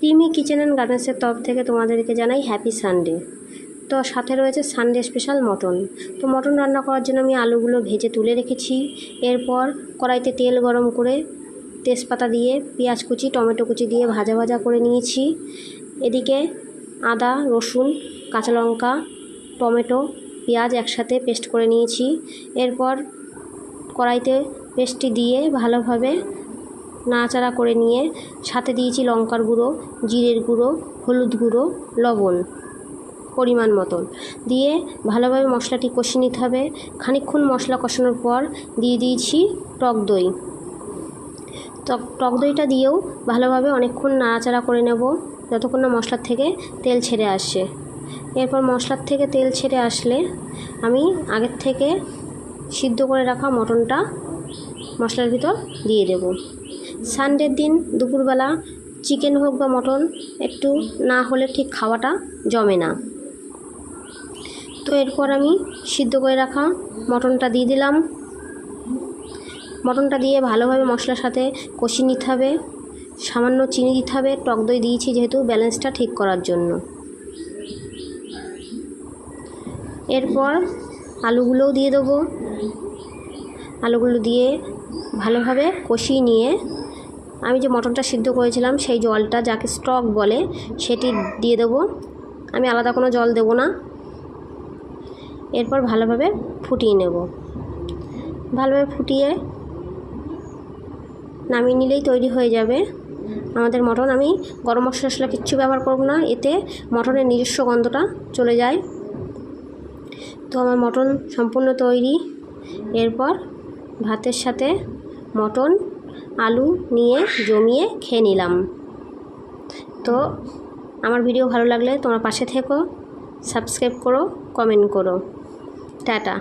Rimi kitchen and গার্মেন্টসের তরফ থেকে তোমাদেরকে জানাই হ্যাপি সানডে। তো সাথে রয়েছে সানডে স্পেশাল মটন। তো মটন রান্না করার জন্য আমি আলুগুলো ভেজে তুলে রেখেছি। এরপর কড়াইতে তেল গরম করে তেজপাতা দিয়ে পেঁয়াজ কুচি টমেটো কুচি দিয়ে ভাজা ভাজা করে নিয়েছি। এদিকে আদা রসুন কাঁচা লঙ্কা টমেটো পেঁয়াজ একসাথে পেস্ট করে নিয়েছি। এরপর কড়াইতে পেস্টটি দিয়ে ভালোভাবে নাড়াচাড়া করে নিয়ে সাথে দিয়েছি লঙ্কার গুঁড়ো জিরের গুঁড়ো হলুদ গুঁড়ো লবণ পরিমাণ মতন দিয়ে ভালোভাবে মশলাটি কষিয়ে নিতে হবে। খানিকক্ষণ মশলা কষানোর পর দিয়ে দিয়েছি টক দই। টক দইটা দিয়েও ভালোভাবে অনেকক্ষণ নাড়াচাড়া করে নেব যতক্ষণ না মশলার থেকে তেল ছেড়ে আসে। এরপর মশলার থেকে তেল ছেড়ে আসলে আমি আগের থেকে সিদ্ধ করে রাখা মটনটা মশলার ভিতর দিয়ে দেব। সানডের দিন দুপুরবেলা চিকেন হোক বা মটন একটু না হলে ঠিক খাওয়াটা জমে না। তো এরপর আমি সিদ্ধ করে রাখা মটনটা দিয়ে দিলাম। মটনটা দিয়ে ভালোভাবে মশলার সাথে কষিয়ে নিতে হবে। সামান্য চিনি দিতে হবে, টক দই দিয়েছি যেহেতু ব্যালেন্সটা ঠিক করার জন্য। এরপর আলুগুলোও দিয়ে দেবো। আলুগুলো দিয়ে ভালোভাবে কষিয়ে নিয়ে আমি যে মটনটা সিদ্ধ করেছিলাম সেই জলটা যাকে স্টক বলে সেটি দিয়ে দেবো। আমি আলাদা কোনো জল দেব না। এরপর ভালোভাবে ফুটিয়ে নেব। ভালোভাবে ফুটিয়ে নামিয়ে নিলেই তৈরি হয়ে যাবে আমাদের মটন। আমি গরম মশলা কিচ্ছু ব্যবহার করব না, এতে মটনের নিজস্ব গন্ধটা চলে যায়। তো আমার মটন সম্পূর্ণ তৈরি। এরপর ভাতের সাথে মটন আলু নিয়ে জমিয়ে খেয়ে নিলাম। তো আমার ভিডিও ভালো লাগলে তোমার পাশে থেকো, সাবস্ক্রাইব করো, কমেন্ট করো। টাটা।